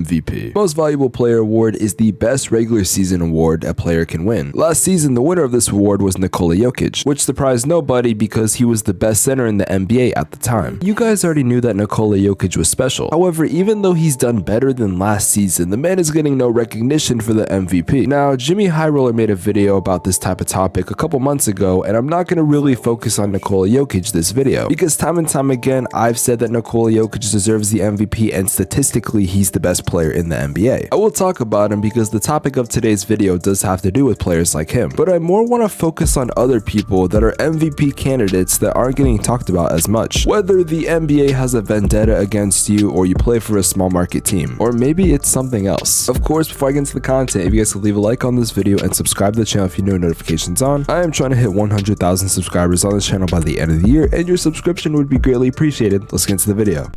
MVP. Most Valuable Player award is the best regular season award a player can win. Last season, the winner of this award was Nikola Jokic, which surprised nobody because he was the best center in the NBA at the time. You guys already knew that Nikola Jokic was special. However, even though he's done better than last season, the man is getting no recognition for the MVP. Now, Jimmy High Roller made a video about this type of topic a couple months ago, and I'm not going to really focus on Nikola Jokic this video, because time and time again, I've said that Nikola Jokic deserves the MVP, and statistically, he's the best player in the NBA. I will talk about him because the topic of today's video does have to do with players like him, but I more want to focus on other people that are MVP candidates that aren't getting talked about as much. Whether the NBA has a vendetta against you, or you play for a small market team, or maybe it's something else. Of course, before I get into the content, if you guys could leave a like on this video and subscribe to the channel if you know notifications on. I am trying to hit 100,000 subscribers on this channel by the end of the year, and your subscription would be greatly appreciated. Let's get into the video.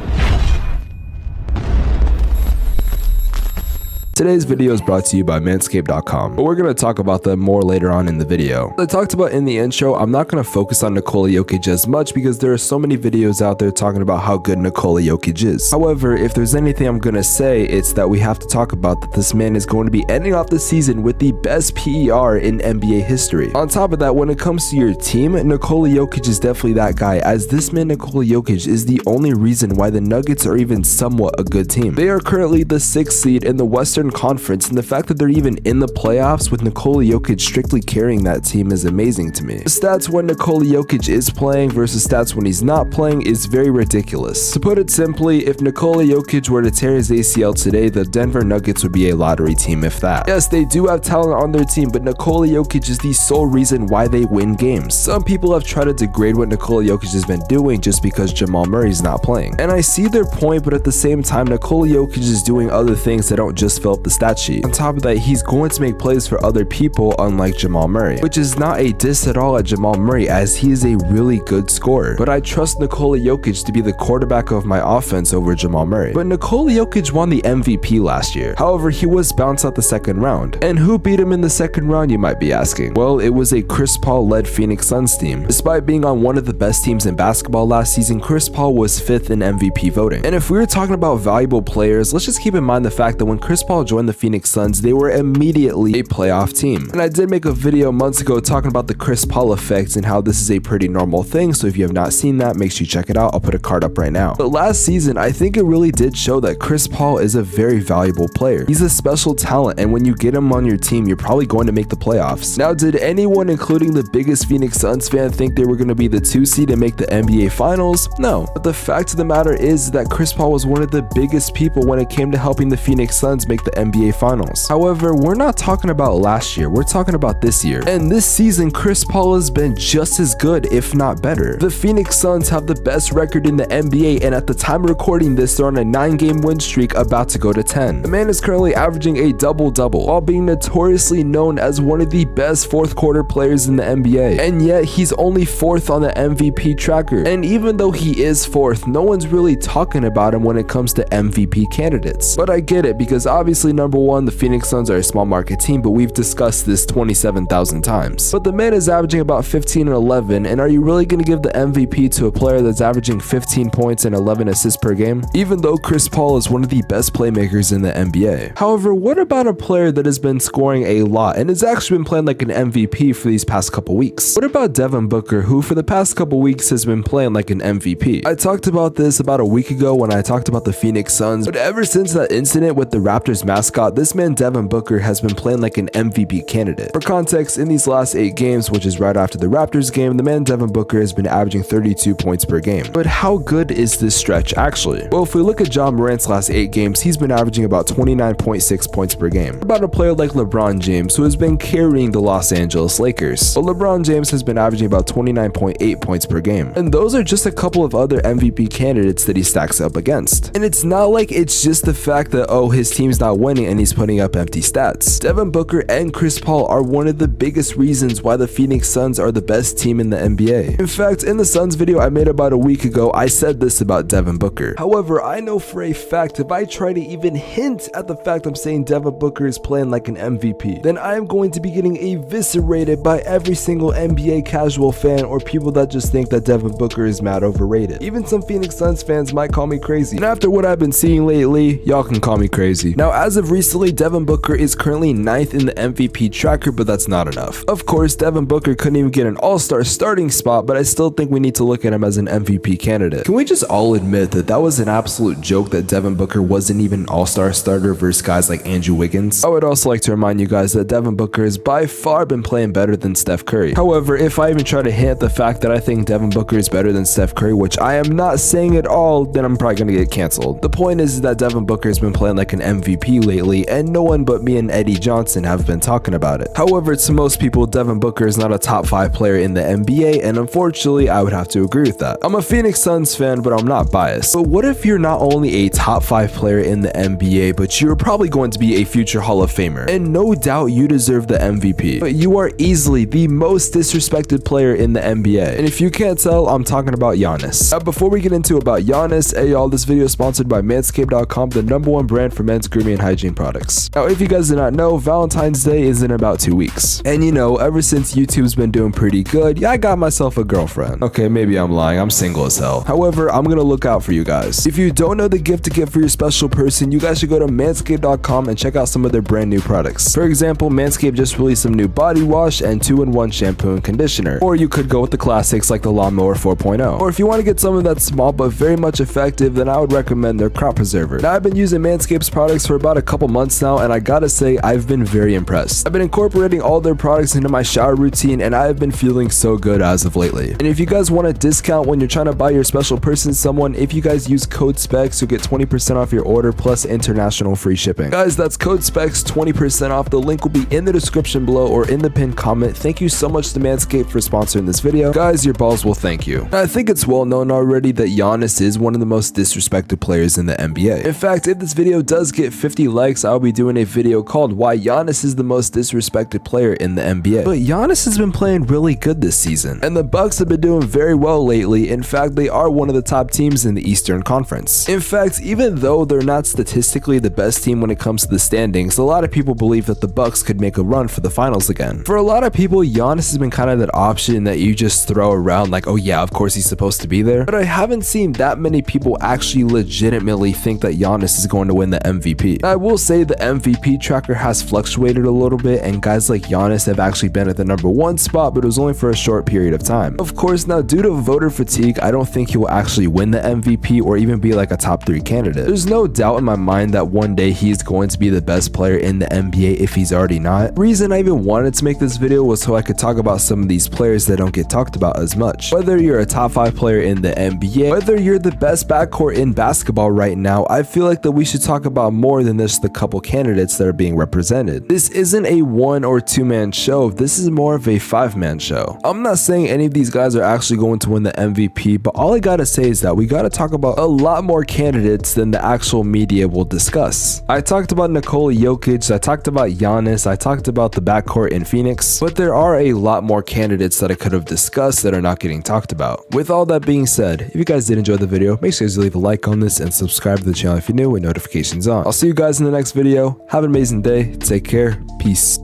Today's video is brought to you by Manscape.com, but we're going to talk about them more later on in the video. As I talked about in the intro, I'm not going to focus on Nikola Jokic as much because there are so many videos out there talking about how good Nikola Jokic is. However, if there's anything I'm going to say, it's that we have to talk about that this man is going to be ending off the season with the best PER in NBA history. On top of that, when it comes to your team, Nikola Jokic is definitely that guy, as this man Nikola Jokic is the only reason why the Nuggets are even somewhat a good team. They are currently the 6th seed in the Western Conference, and the fact that they're even in the playoffs with Nikola Jokic strictly carrying that team is amazing to me. The stats when Nikola Jokic is playing versus stats when he's not playing is very ridiculous. To put it simply, if Nikola Jokic were to tear his ACL today, the Denver Nuggets would be a lottery team if that. Yes, they do have talent on their team, but Nikola Jokic is the sole reason why they win games. Some people have tried to degrade what Nikola Jokic has been doing just because Jamal Murray's not playing. And I see their point, but at the same time, Nikola Jokic is doing other things that don't just fill up the stat sheet. On top of that, he's going to make plays for other people, unlike Jamal Murray, which is not a diss at all at Jamal Murray, as he is a really good scorer. But I trust Nikola Jokic to be the quarterback of my offense over Jamal Murray. But Nikola Jokic won the MVP last year. However, he was bounced out the second round. And who beat him in the second round, you might be asking? Well, it was a Chris Paul-led Phoenix Suns team. Despite being on one of the best teams in basketball last season, Chris Paul was 5th in MVP voting. And if we were talking about valuable players, let's just keep in mind the fact that when Chris Paul joined the Phoenix Suns, they were immediately a playoff team. And I did make a video months ago talking about the Chris Paul effect and how this is a pretty normal thing, so if you have not seen that, make sure you check it out. I'll put a card up right now. But last season, I think it really did show that Chris Paul is a very valuable player. He's a special talent, and when you get him on your team, you're probably going to make the playoffs. Now, did anyone, including the biggest Phoenix Suns fan, think they were going to be the 2 seed and make the NBA Finals? No. But the fact of the matter is that Chris Paul was one of the biggest people when it came to helping the Phoenix Suns make the NBA Finals. However, we're not talking about last year, we're talking about this year. And this season, Chris Paul has been just as good, if not better. The Phoenix Suns have the best record in the NBA, and at the time of recording this, they're on a 9-game win streak about to go to 10. The man is currently averaging a double-double, while being notoriously known as one of the best fourth quarter players in the NBA. And yet, he's only 4th on the MVP tracker. And even though he is 4th, no one's really talking about him when it comes to MVP candidates. But I get it, because obviously, number one, the Phoenix Suns are a small market team, but we've discussed this 27,000 times. But the man is averaging about 15 and 11, and are you really going to give the MVP to a player that's averaging 15 points and 11 assists per game? Even though Chris Paul is one of the best playmakers in the NBA. However, what about a player that has been scoring a lot and has actually been playing like an MVP for these past couple weeks? What about Devin Booker, who for the past couple weeks has been playing like an MVP? I talked about this about a week ago when I talked about the Phoenix Suns, but ever since that incident with the Raptors mascot, this man Devin Booker has been playing like an MVP candidate. For context, in these last 8 games, which is right after the Raptors game, the man Devin Booker has been averaging 32 points per game. But how good is this stretch actually? Well, if we look at John Morant's last 8 games, he's been averaging about 29.6 points per game. What about a player like LeBron James, who has been carrying the Los Angeles Lakers? Well, LeBron James has been averaging about 29.8 points per game. And those are just a couple of other MVP candidates that he stacks up against. And it's not like it's just the fact that, oh, his team's not winning and he's putting up empty stats. Devin Booker and Chris Paul are one of the biggest reasons why the Phoenix Suns are the best team in the NBA. In fact, in the Suns video I made about a week ago, I said this about Devin Booker. However, I know for a fact if I try to even hint at the fact I'm saying Devin Booker is playing like an MVP, then I am going to be getting eviscerated by every single NBA casual fan or people that just think that Devin Booker is mad overrated. Even some Phoenix Suns fans might call me crazy. And after what I've been seeing lately, y'all can call me crazy. Now, as of recently, Devin Booker is currently 9th in the MVP tracker, but that's not enough. Of course, Devin Booker couldn't even get an all-star starting spot, but I still think we need to look at him as an MVP candidate. Can we just all admit that that was an absolute joke that Devin Booker wasn't even an all-star starter versus guys like Andrew Wiggins? I would also like to remind you guys that Devin Booker has by far been playing better than Steph Curry. However, if I even try to hint at the fact that I think Devin Booker is better than Steph Curry, which I am not saying at all, then I'm probably gonna get canceled. The point is that Devin Booker has been playing like an MVP lately, and no one but me and Eddie Johnson have been talking about it. However, to most people, Devin Booker is not a top 5 player in the NBA, and unfortunately, I would have to agree with that. I'm a Phoenix Suns fan, but I'm not biased. But what if you're not only a top 5 player in the NBA, but you're probably going to be a future Hall of Famer? And no doubt you deserve the MVP, but you are easily the most disrespected player in the NBA. And if you can't tell, I'm talking about Giannis. Now, before we get into about Giannis, hey y'all, this video is sponsored by Manscape.com, the #1 brand for men's grooming and hygiene products. Now, if you guys did not know, Valentine's Day is in about 2 weeks. And you know, ever since YouTube's been doing pretty good, yeah, I got myself a girlfriend. Okay, maybe I'm lying, I'm single as hell. However, I'm gonna look out for you guys. If you don't know the gift to get for your special person, you guys should go to Manscape.com and check out some of their brand new products. For example, Manscaped just released some new body wash and 2-in-1 shampoo and conditioner. Or you could go with the classics like the Lawnmower 4.0. Or if you want to get something that's small but very much effective, then I would recommend their crop preserver. Now, I've been using Manscaped's products for about a couple months now, and I gotta say, I've been very impressed. I've been incorporating all their products into my shower routine, and I have been feeling so good as of lately. And if you guys want a discount when you're trying to buy your special person someone, if you guys use code Spex, you'll get 20% off your order plus international free shipping. Guys, that's code Spex, 20% off. The link will be in the description below or in the pinned comment. Thank you so much to Manscaped for sponsoring this video. Guys, your balls will thank you. Now, I think it's well known already that Giannis is one of the most disrespected players in the NBA. In fact, if this video does get 50 likes, I'll be doing a video called Why Giannis is the Most Disrespected Player in the NBA. But Giannis has been playing really good this season, and the Bucks have been doing very well lately. In fact, they are one of the top teams in the Eastern Conference. In fact, even though they're not statistically the best team when it comes to the standings, a lot of people believe that the Bucks could make a run for the finals again. For a lot of people, Giannis has been kind of that option that you just throw around like, oh yeah, of course he's supposed to be there. But I haven't seen that many people actually legitimately think that Giannis is going to win the MVP. Now, I will say the MVP tracker has fluctuated a little bit, and guys like Giannis have actually been at the #1 spot, but it was only for a short period of time. Of course, now due to voter fatigue, I don't think he will actually win the MVP or even be like a top 3 candidate. There's no doubt in my mind that one day he's going to be the best player in the NBA if he's already not. The reason I even wanted to make this video was so I could talk about some of these players that don't get talked about as much. Whether you're a top 5 player in the NBA, whether you're the best backcourt in basketball right now, I feel like that we should talk about more than just the couple candidates that are being represented. This isn't a 1 or 2 man show, this is more of a 5-man show. I'm not saying any of these guys are actually going to win the MVP, but all I gotta say is that we gotta talk about a lot more candidates than the actual media will discuss. I talked about Nikola Jokic, I talked about Giannis, I talked about the backcourt in Phoenix, but there are a lot more candidates that I could have discussed that are not getting talked about. With all that being said, if you guys did enjoy the video, make sure to leave a like on this and subscribe to the channel if you're new with notifications on. I'll see you guys in the next video. Have an amazing day. Take care. Peace.